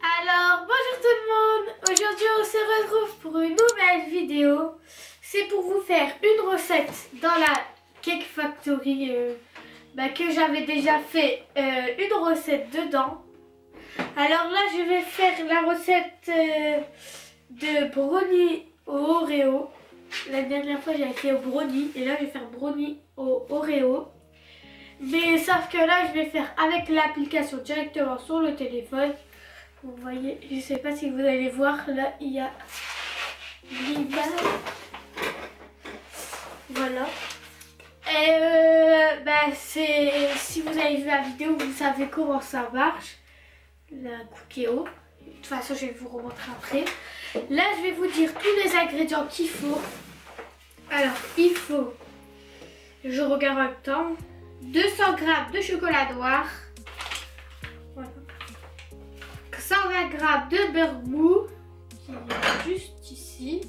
Alors, bonjour tout le monde. Aujourd'hui on se retrouve pour une nouvelle vidéo. C'est pour vous faire une recette dans la Cake Factory que j'avais déjà fait une recette dedans. Alors là je vais faire la recette de brownie au Oreo. La dernière fois j'avais fait au brownie et là je vais faire brownie au Oreo. Mais sauf que là je vais faire avec l'application directement sur le téléphone. Vous voyez, je sais pas si vous allez voir, là il y a l'image. Voilà. Et si vous avez vu la vidéo, vous savez comment ça marche. La Cookéo. De toute façon, je vais vous remontrer après. Là, je vais vous dire tous les ingrédients qu'il faut. Alors, il faut, je regarde en même temps, 200 g de chocolat noir. Voilà. 120 g de beurre mou, qui est juste ici.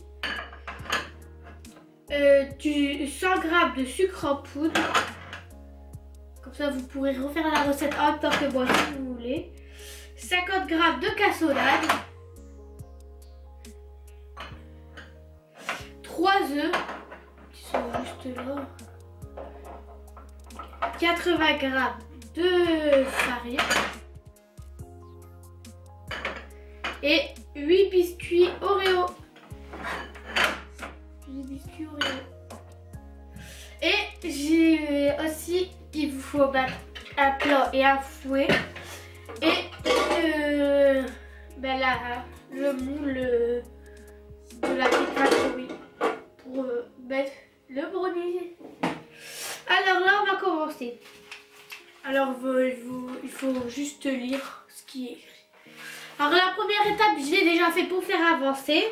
100 g de sucre en poudre. Comme ça, vous pourrez refaire la recette en même temps que moi si vous voulez. 50 g de cassonade. 3 œufs, qui sont juste là. 80 g de farine. Et 8 biscuits Oreo. 8 biscuits Oreo. Et j'ai aussi, il vous faut un plat et un fouet. Et le moule de la Cake Factory pour mettre le brownie. Alors là, on va commencer. Alors, il faut juste lire ce qui est écrit. Alors la première étape, je l'ai déjà fait pour faire avancer.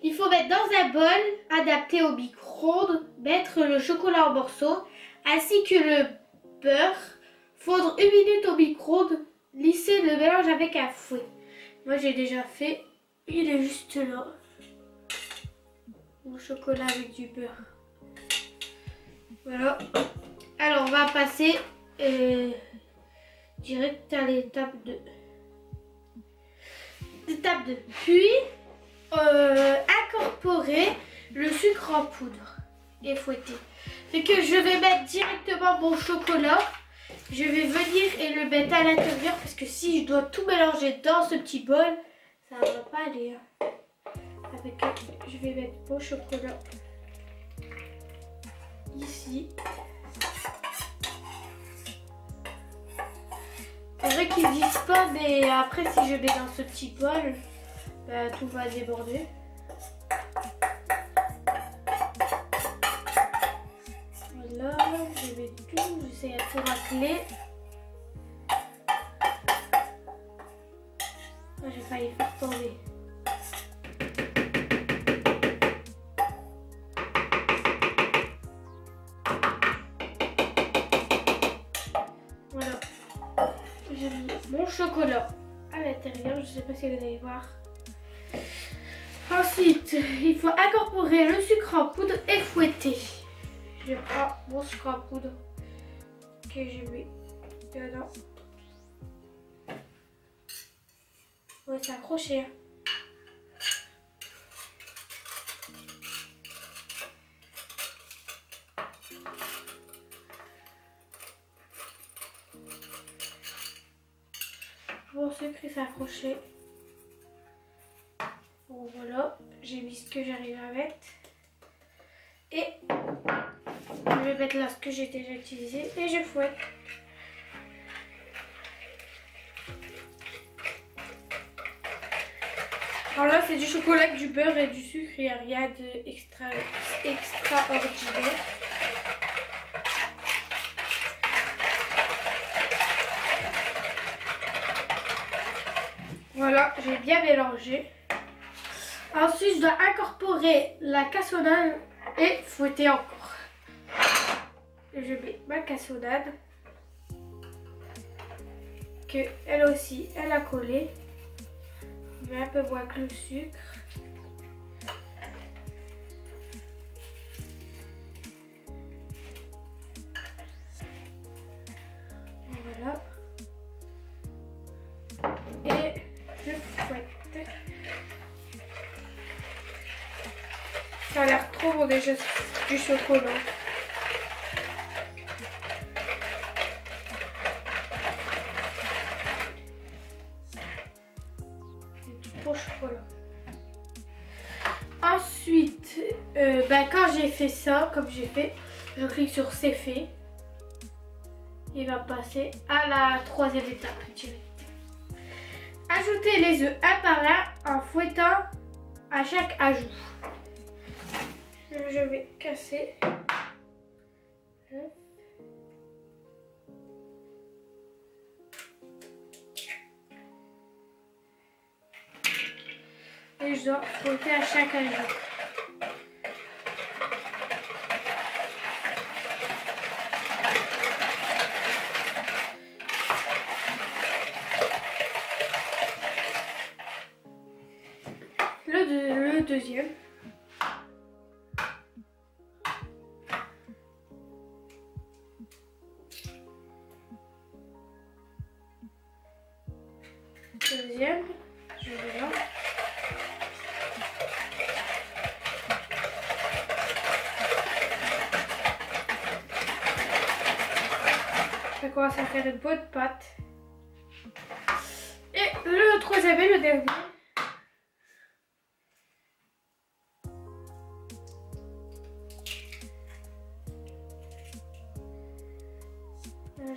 Il faut mettre dans un bol adapté au micro-ondes, mettre le chocolat en morceaux ainsi que le beurre, fondre 1 minute au micro-ondes, lisser le mélange avec un fouet. Moi j'ai déjà fait, il est juste là. Mon chocolat avec du beurre. Voilà. Alors on va passer direct à l'étape 2. Étape 2. Puis incorporer le sucre en poudre et fouetter. Fait que je vais mettre directement mon chocolat. Je vais venir et le mettre à l'intérieur parce que si je dois tout mélanger dans ce petit bol, ça va pas aller. Je vais mettre mon chocolat ici. C'est vrai qu'ils disent pas, mais après si je mets dans ce petit bol, tout va déborder. Voilà, je mets tout, j'essaie de tout racler. J'ai failli faire tomber. Voilà. J'ai mis mon chocolat à l'intérieur, je sais pas si vous allez voir. Ensuite, il faut incorporer le sucre en poudre et fouetter. Je prends mon sucre en poudre que je mets dedans. Ouais, c'est accroché. Mon sucre s'est accroché. Bon voilà, j'ai mis ce que j'arrive à mettre. Et je vais mettre là ce que j'ai déjà utilisé et je fouette. Alors là c'est du chocolat, du beurre et du sucre, il n'y a rien d'extraordinaire. Voilà, j'ai bien mélangé. Ensuite, je dois incorporer la cassonade et fouetter encore. Je mets ma cassonade, que elle aussi, elle a collé, mais un peu moins que le sucre. Voilà. Et je fouette. Ça a l'air trop bon déjà, du chocolat. C'est trop chocolat. Ensuite, quand j'ai fait ça, comme j'ai fait, je clique sur c'est fait. Il va passer à la troisième étape direct. Ajoutez les œufs un par un en fouettant à chaque ajout. Je vais casser. Et je dois fouetter à chaque ajout. Le deuxième. Deuxième, je vais là. Ça commence à faire une bonne pâte. Et le troisième et le dernier.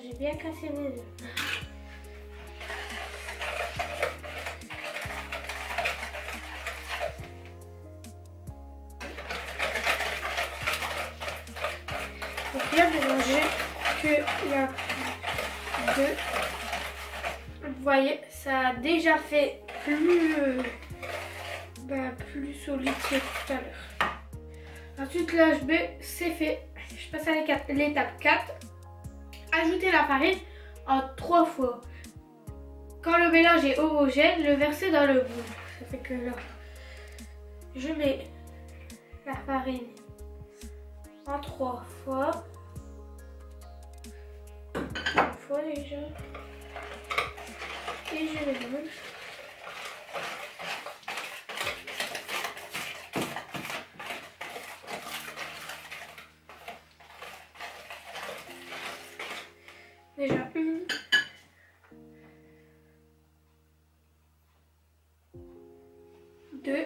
J'ai bien cassé mes œufs. Faut bien mélanger qu'il y a deux. Vous voyez, ça a déjà fait plus solide que tout à l'heure. Ensuite, l'HB, c'est fait. Je passe à l'étape 4. Ajouter la farine en 3 fois. Quand le mélange est homogène, le verser dans le moule. Ça fait que là, je mets la farine en 3 fois. Une fois déjà. Et je mets le moule. Déjà une. Deux.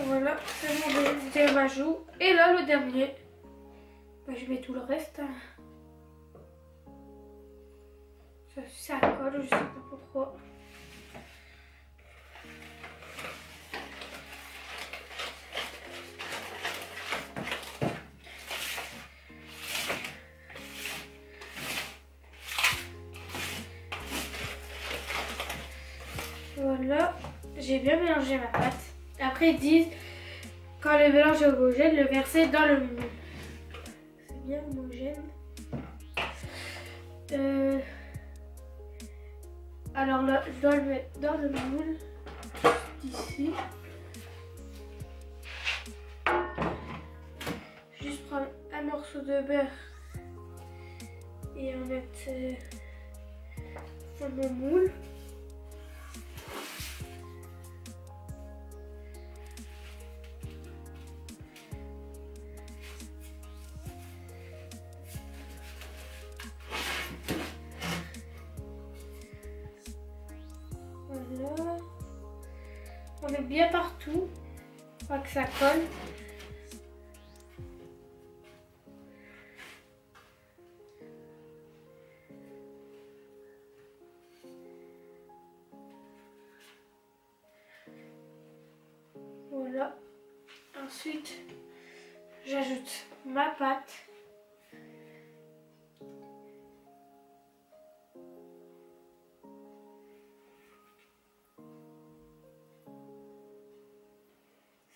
Voilà, c'est mon deuxième ajout. Et là, le dernier, je mets tout le reste. Ça colle, je sais pas pourquoi. Voilà, j'ai bien mélangé ma pâte. Après, ils disent, quand le mélange est homogène, le verser dans le moule. C'est bien homogène. Alors là, je dois le mettre dans le moule, ici. Juste prendre un morceau de beurre et en mettre sur mon moule. Voilà. On met bien partout, pas que ça colle. Voilà. Ensuite, j'ajoute ma pâte.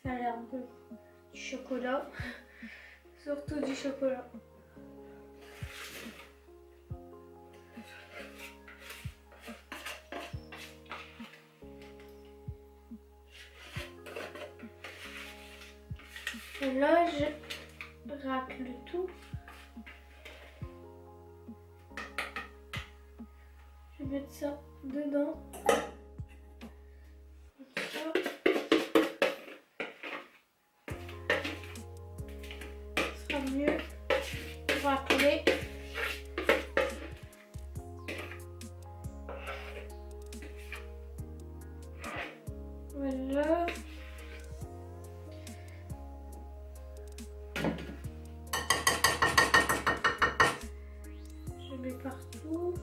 Ça a l'air bon. Du chocolat. Surtout du chocolat. Et là, je racle tout. Je vais mettre ça dedans. Ça sera mieux pour racler. Voilà. Je mets partout.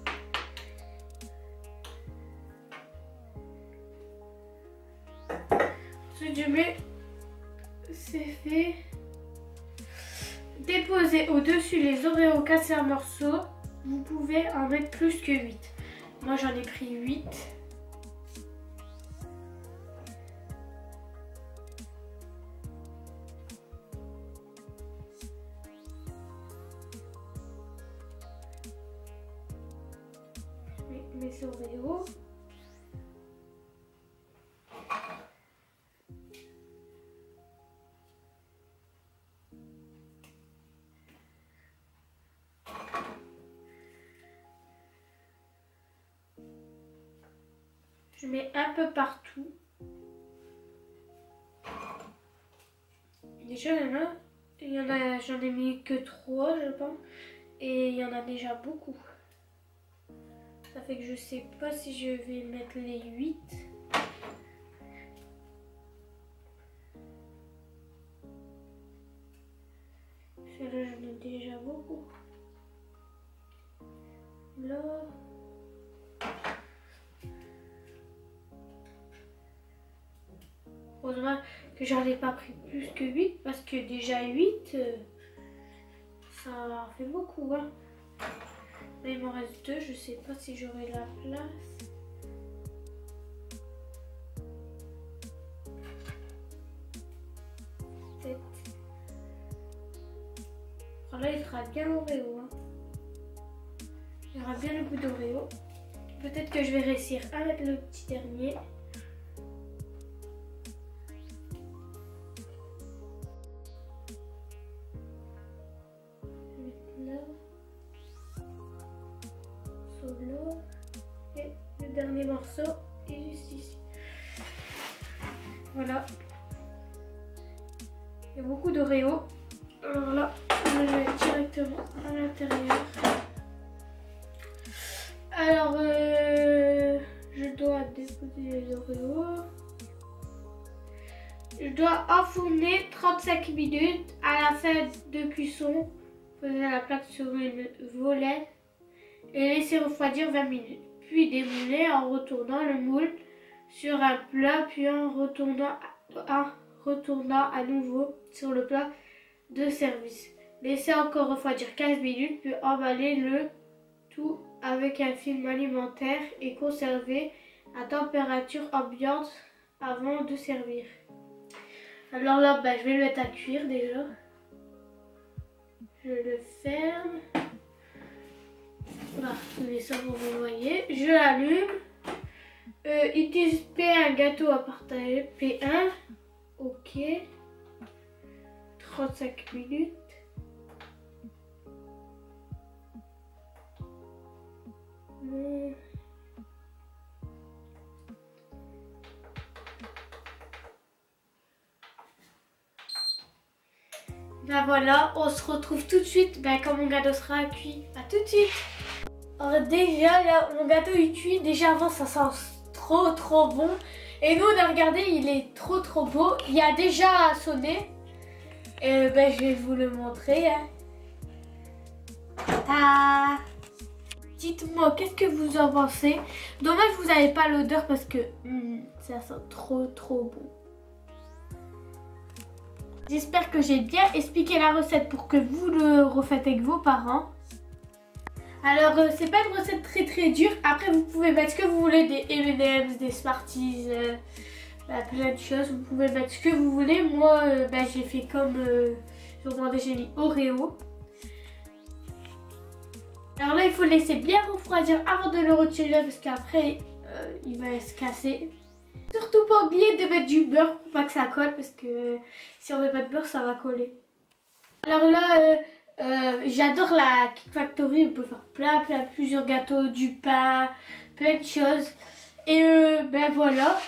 Ensuite, je mets, c'est fait. Déposer au-dessus les Oreos cassés en morceaux. Vous pouvez en mettre plus que 8. Moi, j'en ai pris 8. Mes Oreos. Je mets un peu partout. Déjà, j'en ai mis que 3, je pense. Et il y en a déjà beaucoup. Ça fait que je sais pas si je vais mettre les 8. Celle-là, j'en ai déjà beaucoup. Là. Heureusement que j'en ai pas pris plus que 8 parce que déjà 8, ça fait beaucoup. Hein. Là, il m'en reste 2, je sais pas si j'aurai la place. Peut-être. Alors là, il sera bien Oreo. Hein. Il y aura bien le goût d'Oreo. Peut-être que je vais réussir à mettre le petit dernier. Et le dernier morceau est juste ici. Voilà. Il y a beaucoup d'Oreo. Alors là, je le mets directement à l'intérieur. Alors, je dois déposer les Oreos. Je dois enfourner 35 minutes. À la fin de cuisson, poser la plaque sur une volette et laisser refroidir 20 minutes. Puis démouler en retournant le moule sur un plat, puis en retournant à nouveau sur le plat de service. Laissez encore refroidir 15 minutes, puis emballer le tout avec un film alimentaire et conserver à température ambiante avant de servir. Alors là, je vais le mettre à cuire déjà. Je le ferme. Voilà, mais ça vous voyez. Je l'allume. Utilise P1 gâteau à partager. P1. Ok. 35 minutes. Ben voilà, on se retrouve tout de suite quand mon gâteau sera cuit. À tout de suite. Alors déjà, là, mon gâteau il cuit. Déjà avant, ça sent trop bon. Et nous, on a regardé, il est trop beau. Il a déjà sonné. Et je vais vous le montrer. Hein. Ta-ta. Dites-moi, qu'est-ce que vous en pensez? Dommage, vous n'avez pas l'odeur parce que ça sent trop bon. J'espère que j'ai bien expliqué la recette pour que vous le refaites avec vos parents. Alors, c'est pas une recette très dure. Après, vous pouvez mettre ce que vous voulez, des M&M's, des Smarties, plein de choses. Vous pouvez mettre ce que vous voulez. Moi, j'ai fait comme j'ai mis Oreo. Alors là, il faut le laisser bien refroidir avant de le retirer parce qu'après, il va se casser. Surtout pas oublier de mettre du beurre pour pas que ça colle parce que si on met pas de beurre ça va coller. Alors là j'adore la Cake Factory, on peut faire plusieurs gâteaux, du pain, plein de choses. Et ben voilà,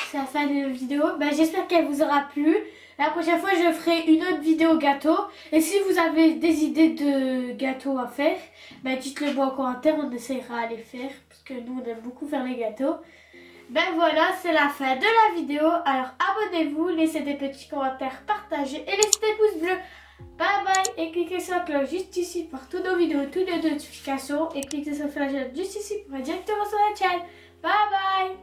c'est la fin de la vidéo. Ben, j'espère qu'elle vous aura plu. La prochaine fois je ferai une autre vidéo gâteau. Et si vous avez des idées de gâteaux à faire, ben dites-le moi en commentaire, on essaiera à les faire. Parce que nous on aime beaucoup faire les gâteaux. Ben voilà, c'est la fin de la vidéo. Alors abonnez-vous, laissez des petits commentaires, partagez et laissez des pouces bleus. Bye bye, et cliquez sur la cloche juste ici pour toutes nos vidéos, toutes les notifications. Et cliquez sur la flagelle juste ici pour aller directement sur la chaîne. Bye bye.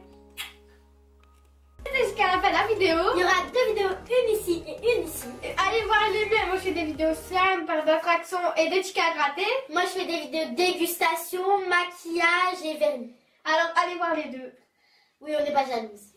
C'est jusqu'à la fin de la vidéo. Il y aura 2 vidéos, une ici et une ici. Allez voir les miennes, moi je fais des vidéos simples, d'attractions et des tickets à gratter. Moi je fais des vidéos dégustation, maquillage et vernis. Alors allez voir les deux. Oui, on n'est pas jalouses.